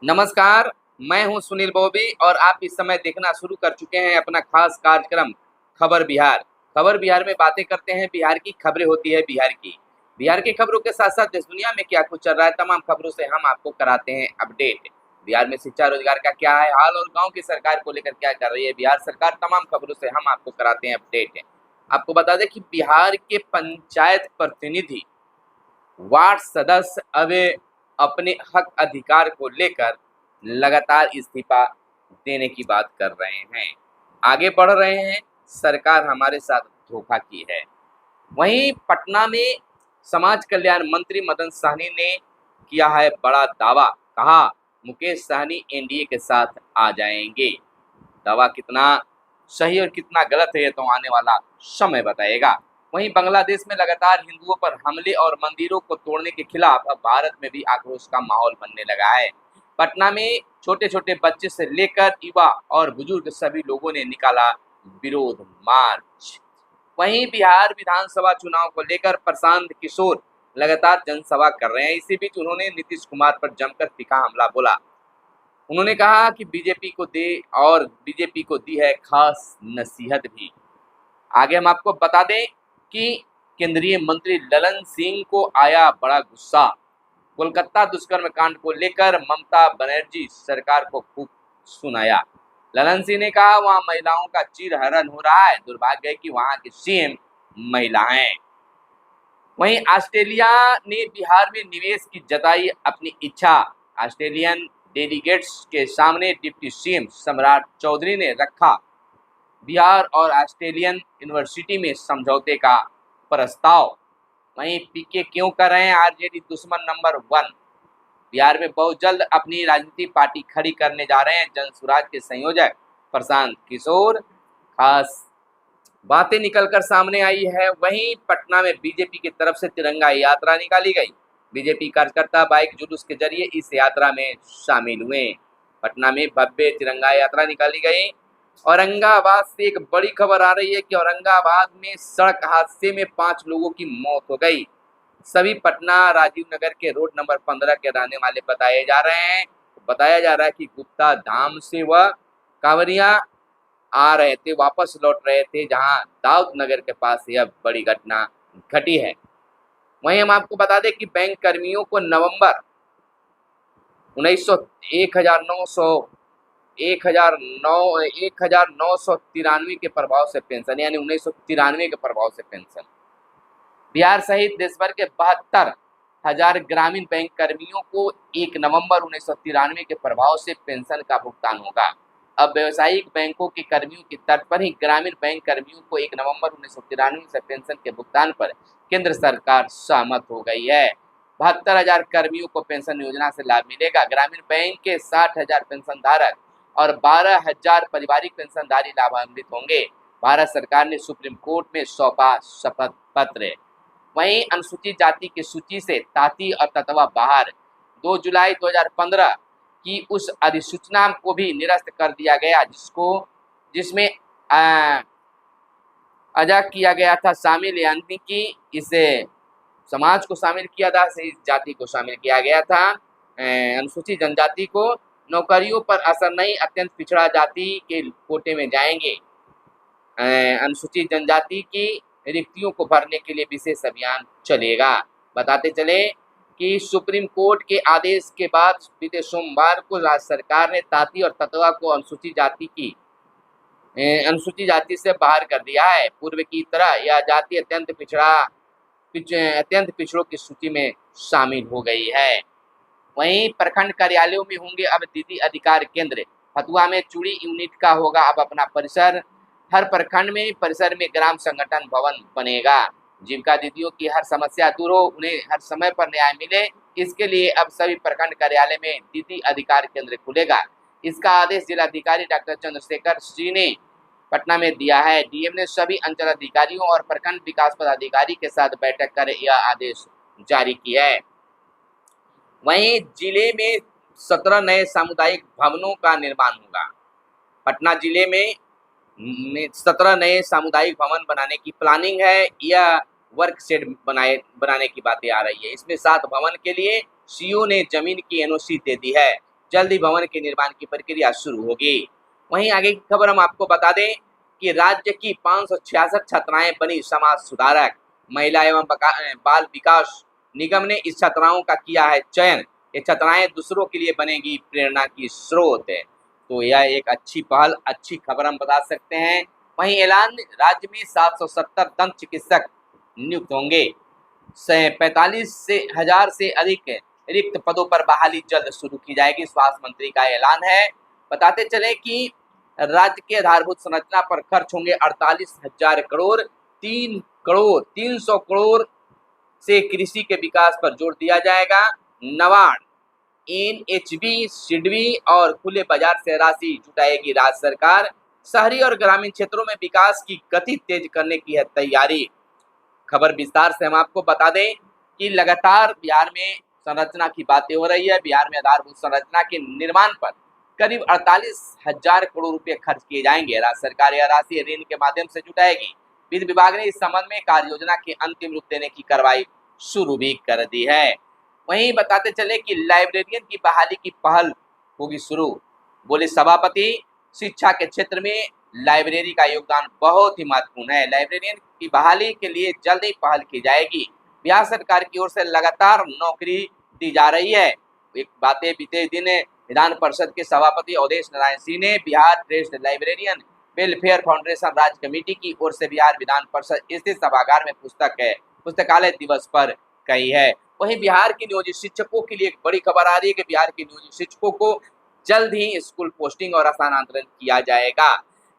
नमस्कार। मैं हूं सुनील बॉबी और आप इस समय देखना शुरू कर चुके हैं अपना खास कार्यक्रम खबर बिहार। खबर बिहार में बातें करते हैं, बिहार की खबरें होती है बिहार की। बिहार की खबरों के साथ साथ देश दुनिया में क्या कुछ चल रहा है, तमाम खबरों से हम आपको कराते हैं अपडेट। बिहार में शिक्षा रोजगार का क्या है हाल और गांव की सरकार को लेकर क्या कर रही है बिहार सरकार, तमाम खबरों से हम आपको कराते हैं अपडेट। आपको बता दें कि बिहार के पंचायत प्रतिनिधि, वार्ड सदस्य अब अपने हक अधिकार को लेकर लगातार इस्तीफा देने की बात कर रहे हैं, आगे बढ़ रहे हैं। सरकार हमारे साथ धोखा की है। वहीं पटना में समाज कल्याण मंत्री मदन सहनी ने किया है बड़ा दावा, कहा मुकेश सहनी एनडीए के साथ आ जाएंगे। दावा कितना सही और कितना गलत है ये तो आने वाला समय बताएगा। वहीं बांग्लादेश में लगातार हिंदुओं पर हमले और मंदिरों को तोड़ने के खिलाफ अब भारत में भी आक्रोश का माहौल बनने लगा है। पटना में छोटे छोटे बच्चे से लेकर युवा और बुजुर्ग सभी लोगों ने निकाला विरोध मार्च। वहीं बिहार विधानसभा चुनाव को लेकर प्रशांत किशोर लगातार जनसभा कर रहे हैं। इसी बीच उन्होंने नीतीश कुमार पर जमकर तीखा हमला बोला। उन्होंने कहा कि बीजेपी को दे और बीजेपी को दी है खास नसीहत भी। आगे हम आपको बता दें कि केंद्रीय मंत्री ललन सिंह को आया बड़ा गुस्सा। कोलकाता दुष्कर्म कांड को लेकर ममता बनर्जी सरकार को खूब सुनाया। ललन सिंह ने कहा वहां महिलाओं का चीरहरण हो रहा है, दुर्भाग्य है कि वहां की सीएम महिला हैं। वहीं ऑस्ट्रेलिया ने बिहार में निवेश की जताई अपनी इच्छा। ऑस्ट्रेलियन डेलीगेट्स के सामने डिप्टी सीएम सम्राट चौधरी ने रखा बिहार और ऑस्ट्रेलियन यूनिवर्सिटी में समझौते का प्रस्ताव। वहीं पीके क्यों कर रहे हैं आरजेडी दुश्मन नंबर 1। बिहार में बहुत जल्द अपनी राजनीतिक पार्टी खड़ी करने जा रहे हैं जन सुराज के संयोजक प्रशांत किशोर। खास बातें निकलकर सामने आई है। वहीं पटना में बीजेपी की तरफ से तिरंगा यात्रा निकाली गई। बीजेपी कार्यकर्ता बाइक जुलूस के जरिए इस यात्रा में शामिल हुए। पटना में भव्य तिरंगा यात्रा निकाली गई। औरंगाबाद से एक बड़ी खबर आ रही है कि औरंगाबाद में सड़क हादसे में 5 लोगों की मौत हो गई। सभी पटना राजीव नगर के रोड नंबर 15 के रहने वाले बताए जा रहे हैं। बताया जा रहा है कि गुप्ता धाम से वह कांवरिया आ रहे थे, वापस लौट रहे थे, जहां दाऊद नगर के पास यह बड़ी घटना घटी है। वहीं हम आपको बता दें कि बैंक कर्मियों को नवंबर 1993 के प्रभाव से पेंशन, यानी 1993 के प्रभाव से पेंशन। बिहार सहित देश भर के 72,000 ग्रामीण बैंक कर्मियों को 1 नवंबर 1993 के प्रभाव से पेंशन का भुगतान होगा। अब व्यवसायिक बैंकों के कर्मियों की तर्ज पर ही ग्रामीण बैंक कर्मियों को 1 नवंबर 1993 से पेंशन के भुगतान पर केंद्र सरकार सहमत हो गई है। 72,000 कर्मियों को पेंशन योजना से लाभ मिलेगा। ग्रामीण बैंक के 60,000 पेंशन धारक और 12,000 पारिवारिक पेंशनधारी लाभान्वित होंगे। भारत सरकार ने सुप्रीम कोर्ट में सौंपा शपथ पत्र। वहीं अनुसूचित जाति की सूची से ताती और ततवा बाहर। 2 जुलाई 2015 की उस अधिसूचना को भी निरस्त कर दिया गया जिसमें अजा किया गया था शामिल, यानी कि इसे समाज को शामिल किया था, इस जाति को शामिल किया गया था। अनुसूचित जनजाति को नौकरियों पर असर नहीं, अत्यंत पिछड़ा जाति के कोटे में जाएंगे। अनुसूचित जनजाति की रिक्तियों को भरने के लिए विशेष अभियान चलेगा। बताते चले कि सुप्रीम कोर्ट के आदेश के बाद बीते सोमवार को राज्य सरकार ने ताती और ततवा को अनुसूचित जाति से बाहर कर दिया है। पूर्व की तरह यह जाति अत्यंत पिछड़ों की सूची में शामिल हो गई है। वहीं प्रखंड कार्यालयों में होंगे अब दीदी अधिकार केंद्र। फतुहा में चूड़ी यूनिट का होगा अब अपना परिसर। हर प्रखंड में परिसर में ग्राम संगठन भवन बनेगा। जीविका दीदियों की हर समस्या दूर हो, उन्हें हर समय पर न्याय मिले, इसके लिए अब सभी प्रखंड कार्यालय में दीदी अधिकार केंद्र खुलेगा। इसका आदेश जिलाधिकारी डॉक्टर चंद्रशेखर सिंह ने पटना में दिया है। डीएम ने सभी अंचल अधिकारियों और प्रखंड विकास पदाधिकारी के साथ बैठक कर यह आदेश जारी किया है। वहीं जिले में 17 नए सामुदायिक भवनों का निर्माण होगा। पटना जिले में 17 नए सामुदायिक भवन बनाने की प्लानिंग है। यह वर्क शेड बनाने की बातें आ रही है। इसमें 7 भवन के लिए सीओ ने जमीन की एनओसी दे दी है। जल्द ही भवन के निर्माण की प्रक्रिया शुरू होगी। वहीं आगे की खबर हम आपको बता दें कि राज्य की 566 छात्राएं बनी समाज सुधारक। महिला एवं बाल विकास निगम ने इस छात्राओं का किया है चयन। ये छात्राएं दूसरों के लिए बनेगी प्रेरणा की स्रोत। तो यह एक अच्छी पहल, अच्छी खबर हम बता सकते हैं। वहीं ऐलान, राज्य में 770 दंत चिकित्सक नियुक्त होंगे। 45,000 से अधिक रिक्त पदों पर बहाली जल्द शुरू की जाएगी, स्वास्थ्य मंत्री का ऐलान है। बताते चले कि राज्य के आधारभूत संरचना पर खर्च होंगे 48,000 करोड़। 300 करोड़ से कृषि के विकास पर जोर दिया जाएगा। नबार्ड, एनएचबी, सिडबी और खुले बाजार से राशि जुटाएगी राज्य सरकार। शहरी और ग्रामीण क्षेत्रों में विकास की गति तेज करने की है तैयारी। खबर विस्तार से हम आपको बता दें कि लगातार बिहार में संरचना की बातें हो रही है। बिहार में आधारभूत संरचना के निर्माण पर करीब 48,000 करोड़ रुपए खर्च किए जाएंगे। राज्य सरकार यह राशि ऋण के माध्यम से जुटाएगी। वित्त विभाग ने इस संबंध में कार्य योजना के अंतिम रूप देने की कार्रवाई शुरू भी कर दी है। वहीं बताते चले कि लाइब्रेरियन की बहाली की पहल होगी शुरू। बोले सभापति, शिक्षा के क्षेत्र में लाइब्रेरी का योगदान बहुत ही महत्वपूर्ण है। लाइब्रेरियन की बहाली के लिए जल्द ही पहल की जाएगी। बिहार सरकार की ओर से लगातार नौकरी दी जा रही है। एक बातें बीते दिन विधान परिषद के सभापति अवधेश नारायण सिंह ने Bihar trace librarian welfare foundation राज्य कमेटी की ओर से बिहार विधान परिषद स्थित सभागार में पुस्तकालय दिवस पर कही है। वहीं बिहार के नियोजित शिक्षकों के लिए एक बड़ी खबर आ रही है कि बिहार के नियोजित शिक्षकों को जल्द ही स्कूल पोस्टिंग और स्थानांतरण किया जाएगा।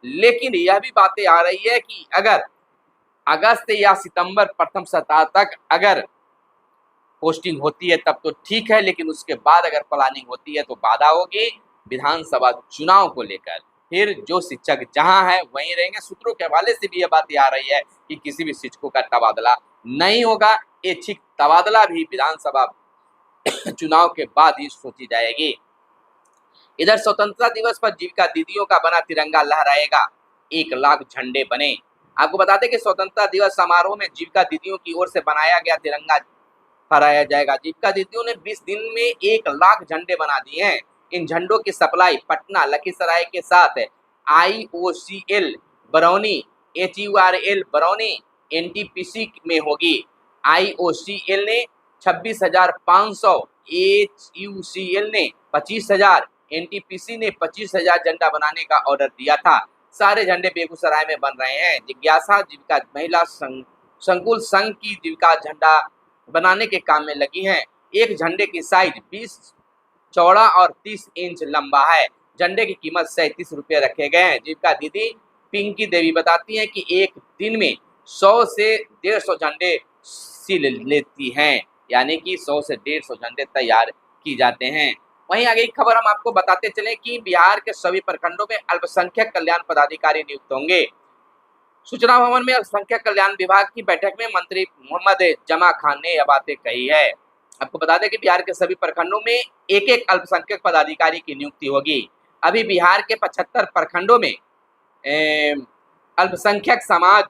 लेकिन यह भी बातें आ रही है कि अगर अगस्त या सितंबर प्रथम सप्ताह तक अगर पोस्टिंग होती है तब तो ठीक है, लेकिन उसके बाद अगर प्लानिंग होती है तो बाधा होगी विधानसभा चुनाव को लेकर। फिर जो शिक्षक जहां है वहीं रहेंगे। सूत्रों के हवाले से भी यह बात आ रही है कि किसी भी शिक्षकों का तबादला नहीं होगा। ऐच्छिक तबादला भी विधानसभा चुनाव के बाद ही सोची जाएगी। इधर स्वतंत्रता दिवस पर जीविका दीदियों का बना तिरंगा लहराएगा। 1 लाख झंडे बने। आपको बता दें कि स्वतंत्रता दिवस समारोह में जीविका दीदियों की ओर से बनाया गया तिरंगा फहराया जाएगा। जीविका दीदियों ने 20 दिन में 1 लाख झंडे बना दिए हैं। इन झंडों की सप्लाई पटना, लखीसराय के साथ IOCL Barauni, HURL Barauni, NTPC में होगी। IOCL ने 26,500, HUCL ने 25,000, NTPC ने 25,000 झंडा बनाने का ऑर्डर दिया था। सारे झंडे बेगूसराय में बन रहे हैं। जिज्ञासा जीविका महिला संकुल संघ की जीविका झंडा बनाने के काम में लगी हैं। एक झंडे की साइज 20 चौड़ा और 30 इंच लंबा है। झंडे की कीमत 37 रुपये रखे गए हैं। जीविका दीदी पिंकी देवी बताती हैं कि एक दिन में 100 से 150 झंडे सिल लेती हैं, यानी कि 100 से 150 झंडे तैयार की जाते हैं। वहीं आगे की खबर हम आपको बताते चलें कि बिहार के सभी प्रखंडों में अल्पसंख्यक कल्याण पदाधिकारी नियुक्त होंगे। सूचना भवन में अल्पसंख्यक कल्याण विभाग की बैठक में मंत्री मोहम्मद जमा खान ने यह बातें कही है। आपको बता दें कि बिहार के सभी प्रखंडों में एक अल्पसंख्यक पदाधिकारी की नियुक्ति होगी। अभी बिहार के 75 प्रखंडों में अल्पसंख्यक समाज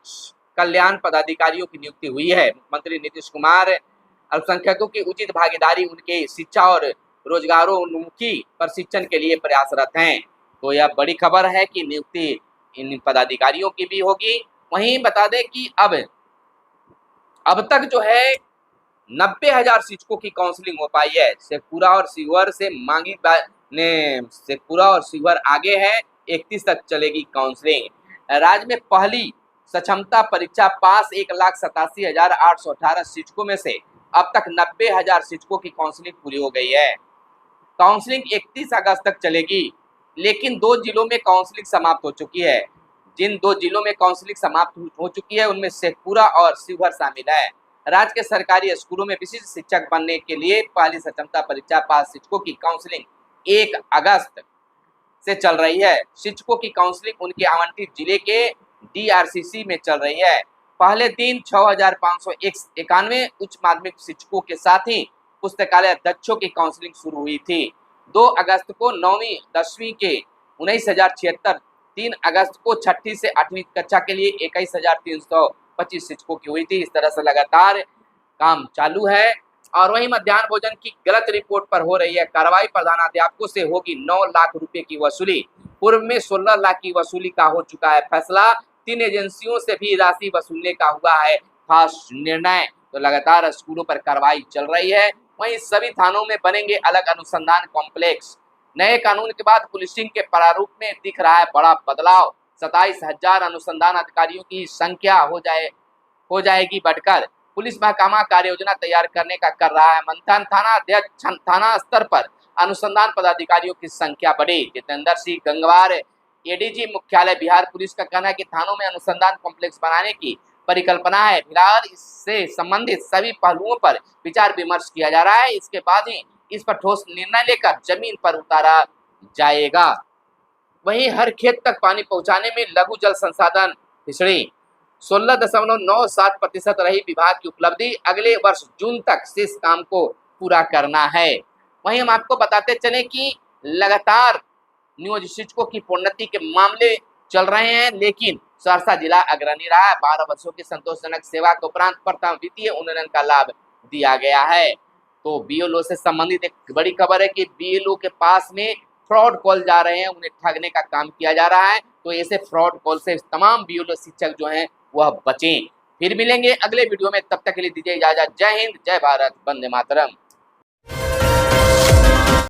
कल्याण पदाधिकारियों की नियुक्ति हुई है। मुख्यमंत्री नीतीश कुमार अल्पसंख्यकों की उचित भागीदारी, उनके शिक्षा और रोजगारोन्मुखी प्रशिक्षण के लिए प्रयासरत हैं। तो यह बड़ी खबर है कि नियुक्ति इन पदाधिकारियों की भी होगी। वहीं बता दें कि अब तक जो है 90,000 शिक्षकों की काउंसलिंग हो पाई है। शेखपुरा और शिवहर से मांगी शेखपुरा और शिवहर आगे है। 31 तक चलेगी काउंसलिंग। राज्य में पहली सक्षमता परीक्षा पास 1,87,818 शिक्षकों में से अब तक 90,000 शिक्षकों की काउंसलिंग पूरी हो गई है। काउंसलिंग 31 अगस्त तक चलेगी, लेकिन 2 जिलों में काउंसलिंग समाप्त हो चुकी है। जिन 2 जिलों में काउंसलिंग समाप्त हो चुकी है उनमें शेखपुरा और शिवहर शामिल है। राज्य के सरकारी स्कूलों में विशिष्ट शिक्षक बनने के लिए पहली सक्षमता परीक्षा पास शिक्षकों की काउंसलिंग 1 अगस्त से चल रही है। शिक्षकों की काउंसलिंग उनके आवंटित जिले के DRCC में चल रही है। पहले दिन 6,591 उच्च माध्यमिक शिक्षकों के साथ ही पुस्तकालय अध्यक्षों की काउंसलिंग शुरू हुई थी। 2 अगस्त को 9वीं 10वीं के 19,076, 3 अगस्त को 6ठी से 8वीं कक्षा के लिए 21,325 शिक्षकों की हुई थी। इस तरह से लगातार काम चालू है। और वहीं मध्याह्न भोजन की गलत रिपोर्ट पर हो रही है कार्रवाई। प्रधानाध्यापकों से होगी 9 लाख रुपए की वसूली। पूर्व में 16 लाख की वसूली का हो चुका है फैसला। 3 एजेंसियों से भी राशि वसूलने का हुआ है खास निर्णय। तो लगातार स्कूलों पर कार्रवाई चल रही है। वहीं सभी थानों में बनेंगे अलग अनुसंधान कॉम्प्लेक्स। नए कानून के बाद पुलिसिंग के प्रारूप में दिख रहा है बड़ा बदलाव। 27,000 अनुसंधान अधिकारियों की संख्या हो जाएगी बढ़कर। पुलिस महकमा कार्य योजना तैयार करने का कर रहा है मंथन। थाना अध्यक्ष थाना स्तर पर अनुसंधान पदाधिकारियों की संख्या बढ़ी। जितेंद्र सिंह गंगवार एडीजी मुख्यालय बिहार पुलिस का कहना है कि थानों में अनुसंधान कॉम्प्लेक्स बनाने की परिकल्पना है। फिलहाल इससे संबंधित सभी पहलुओं पर विचार विमर्श किया जा रहा है। इसके बाद ही इस पर ठोस निर्णय लेकर जमीन पर उतारा जाएगा। वहीं हर खेत तक पानी पहुंचाने में लघु जल संसाधन फिशरी 16.97% रही विभाग की उपलब्धि। अगले वर्ष जून तक शेष काम को पूरा करना है। वहीं हम आपको बताते चले कि लगातार नियोजित की प्रोन्नति के मामले चल रहे हैं, लेकिन सहरसा जिला अग्रणी रहा है। 12 वर्षों की संतोषजनक सेवा के उपरांत प्रथम वित्तीय उन्नयन का लाभ दिया गया है। तो बीएलओ से संबंधित एक बड़ी खबर है कि बीएलओ के पास में फ्रॉड कॉल जा रहे हैं, उन्हें ठगने का काम किया जा रहा है। तो ऐसे फ्रॉड कॉल से तमाम बीएलओ शिक्षक जो हैं वह बचें। फिर मिलेंगे अगले वीडियो में, तब तक के लिए दीजिए इजाजत। जय हिंद, जय भारत, वंदे मातरम।